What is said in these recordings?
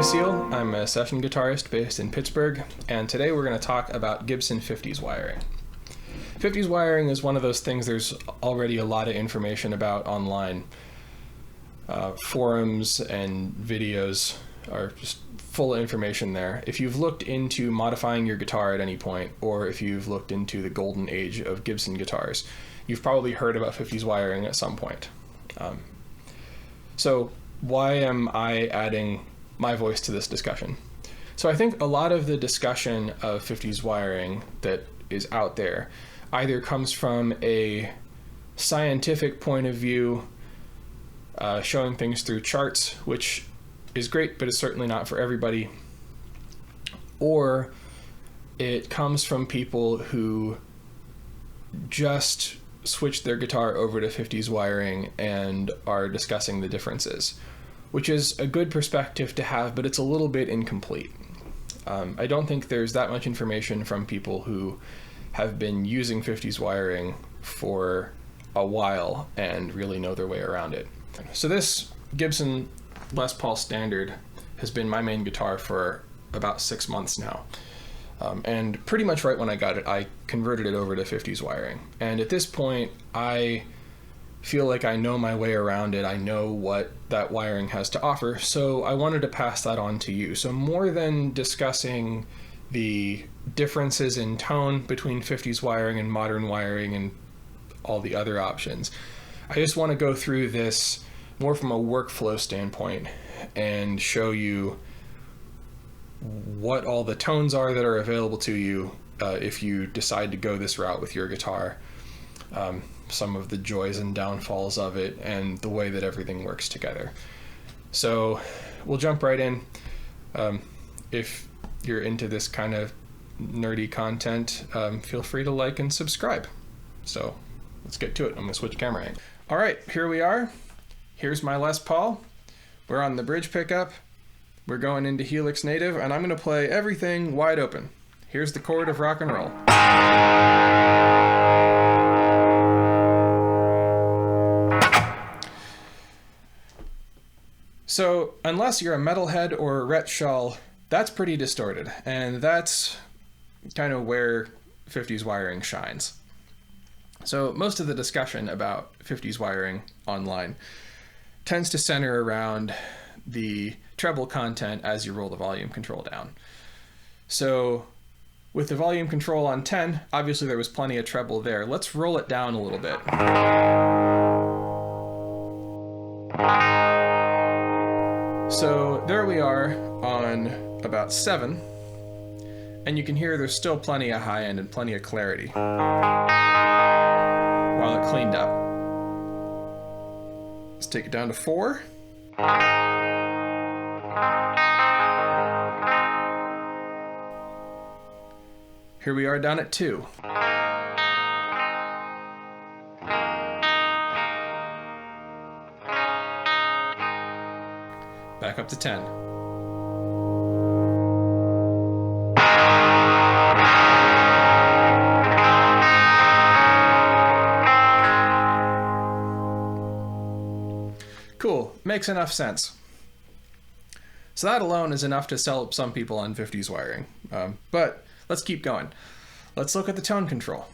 Seal. I'm a session guitarist based in Pittsburgh, and today we're going to talk about Gibson 50s wiring. 50s wiring is one of those things there's already a lot of information about online. Forums and videos are just full of information there. If you've looked into modifying your guitar at any point, or if you've looked into the golden age of Gibson guitars, you've probably heard about 50s wiring at some point. So why am I adding my voice to this discussion? So I think a lot of the discussion of 50s wiring that is out there either comes from a scientific point of view, showing things through charts, which is great, but it's certainly not for everybody, or it comes from people who just switched their guitar over to 50s wiring and are discussing the differences, which is a good perspective to have, but it's a little bit incomplete. I don't think there's that much information from people who have been using 50s wiring for a while and really know their way around it. So this Gibson Les Paul Standard has been my main guitar for about 6 months now. And pretty much right when I got it, I converted it over to 50s wiring. And at this point, I feel like I know my way around it. I know what that wiring has to offer. So I wanted to pass that on to you. So more than discussing the differences in tone between 50s wiring and modern wiring and all the other options, I just want to go through this more from a workflow standpoint and show you what all the tones are that are available to you if you decide to go this route with your guitar, some of the joys and downfalls of it, and the way that everything works together. So we'll jump right in. If you're into this kind of nerdy content, feel free to like and subscribe. So let's get to it. I'm going to switch camera angle. All right, here we are. Here's my Les Paul. We're on the bridge pickup. We're going into Helix Native, and I'm going to play everything wide open. Here's the chord of rock and roll. So unless you're a metalhead or a Rhett Shull, that's pretty distorted, and that's kind of where 50s wiring shines. So most of the discussion about 50s wiring online tends to center around the treble content as you roll the volume control down. So with the volume control on 10, obviously there was plenty of treble there. Let's roll it down a little bit. So there we are on about 7, and you can hear there's still plenty of high end and plenty of clarity while it cleaned up. Let's take it down to 4. Here we are down at 2. Back up to 10. Cool, makes enough sense. So that alone is enough to sell some people on 50s wiring. But let's keep going. Let's look at the tone control.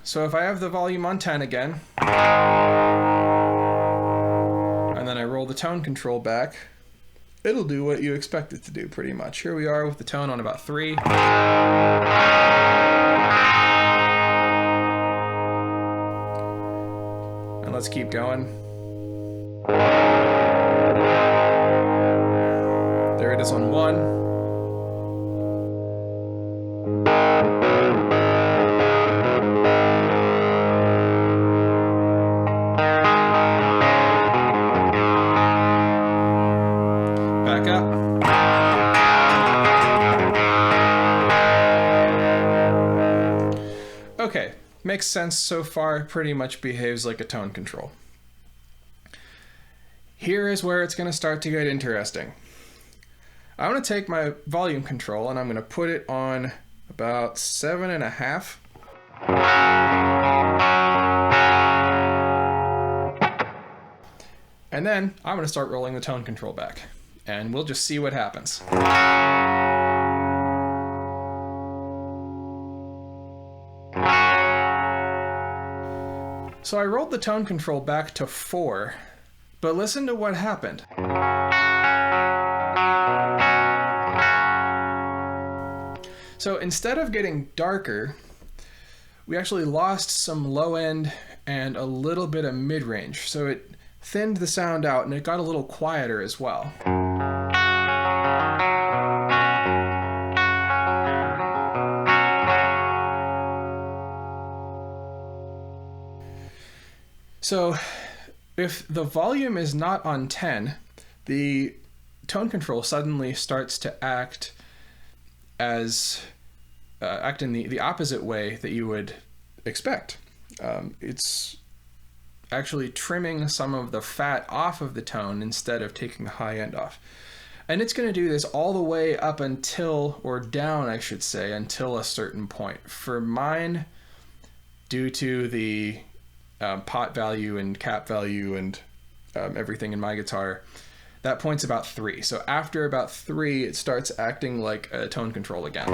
So if I have the volume on 10 again, and then I roll the tone control back, it'll do what you expect it to do pretty much. Here we are with the tone on about 3. And let's keep going. There it is on 1. Back up. Okay, makes sense so far, pretty much behaves like a tone control. Here is where it's going to start to get interesting. I'm going to take my volume control and I'm going to put it on about 7.5. And then I'm going to start rolling the tone control back. and we'll just see what happens. So I rolled the tone control back to 4, but listen to what happened. So instead of getting darker, we actually lost some low end and a little bit of mid-range. So it thinned the sound out and it got a little quieter as well. So if the volume is not on 10, the tone control suddenly starts to act in the opposite way that you would expect. It's actually trimming some of the fat off of the tone instead of taking the high end off. And it's going to do this all the way up until, or down I should say, until a certain point. For mine, due to the pot value and cap value and everything in my guitar, that point's about 3. So after about 3, it starts acting like a tone control again.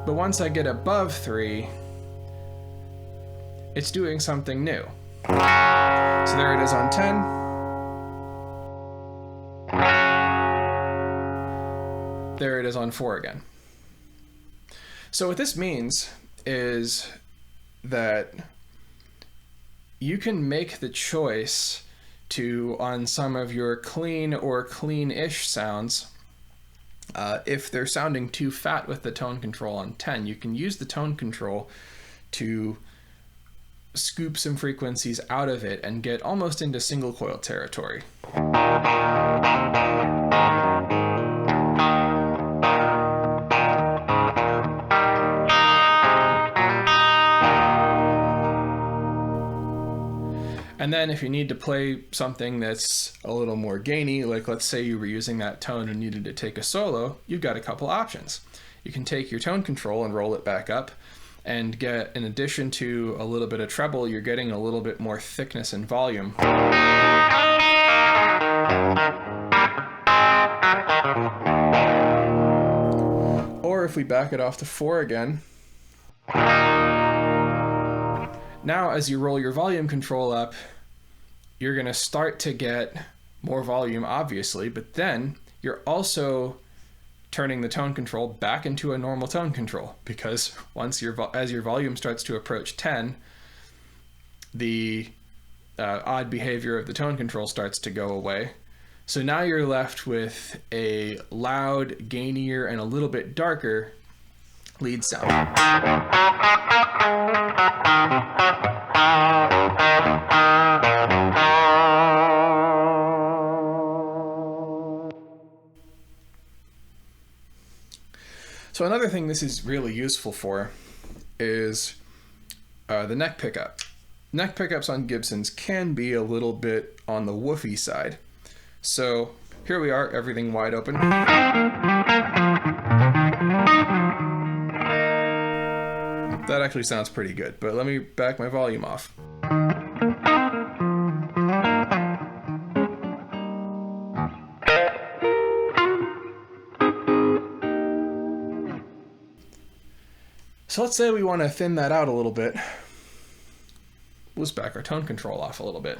But once I get above 3, it's doing something new. So there it is on 10. There it is on 4 again. So what this means is that you can make the choice to, on some of your clean or clean-ish sounds, if they're sounding too fat with the tone control on 10, you can use the tone control to scoop some frequencies out of it and get almost into single coil territory. And then if you need to play something that's a little more gainy, like let's say you were using that tone and needed to take a solo, you've got a couple options. You can take your tone control and roll it back up and get, in addition to a little bit of treble, you're getting a little bit more thickness and volume. Or if we back it off to 4 again, now as you roll your volume control up, you're going to start to get more volume, obviously, but then you're also turning the tone control back into a normal tone control, because as your volume starts to approach 10, the odd behavior of the tone control starts to go away. So now you're left with a loud, gainier, and a little bit darker lead sound. So another thing this is really useful for is the neck pickup. Neck pickups on Gibsons can be a little bit on the woofy side. So here we are, everything wide open. That actually sounds pretty good, but let me back my volume off. So let's say we want to thin that out a little bit. Let's back our tone control off a little bit.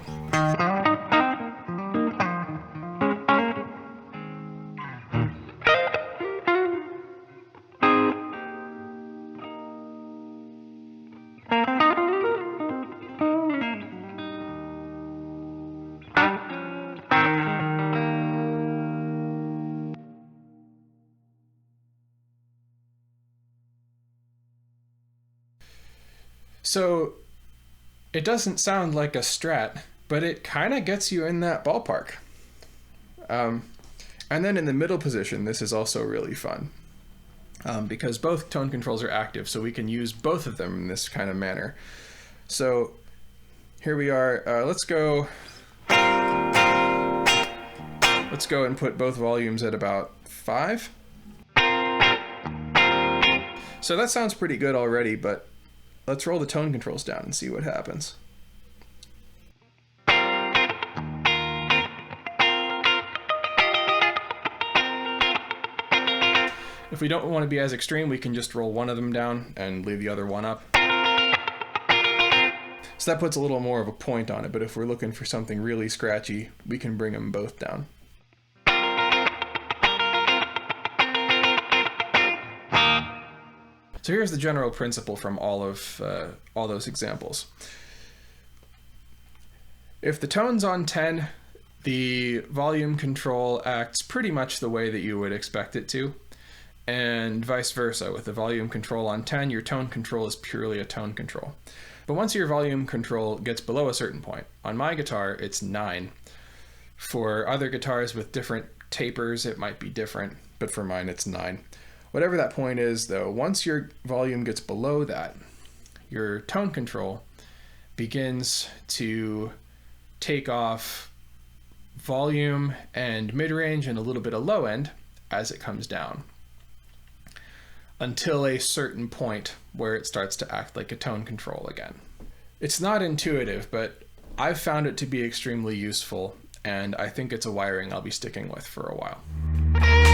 So it doesn't sound like a Strat, but it kind of gets you in that ballpark. And then in the middle position, this is also really fun because both tone controls are active, so we can use both of them in this kind of manner. So here we are. Let's go and put both volumes at about 5. So that sounds pretty good already, but Let's roll the tone controls down and see what happens. If we don't want to be as extreme, we can just roll one of them down and leave the other one up. So that puts a little more of a point on it, but if we're looking for something really scratchy, we can bring them both down. So here's the general principle from all those examples. If the tone's on 10, the volume control acts pretty much the way that you would expect it to, and vice versa. With the volume control on 10, your tone control is purely a tone control. But once your volume control gets below a certain point, on my guitar it's 9. For other guitars with different tapers, it might be different, but for mine it's 9. Whatever that point is, though, once your volume gets below that, your tone control begins to take off volume and mid-range and a little bit of low end as it comes down, until a certain point where it starts to act like a tone control again. It's not intuitive, but I've found it to be extremely useful, and I think it's a wiring I'll be sticking with for a while.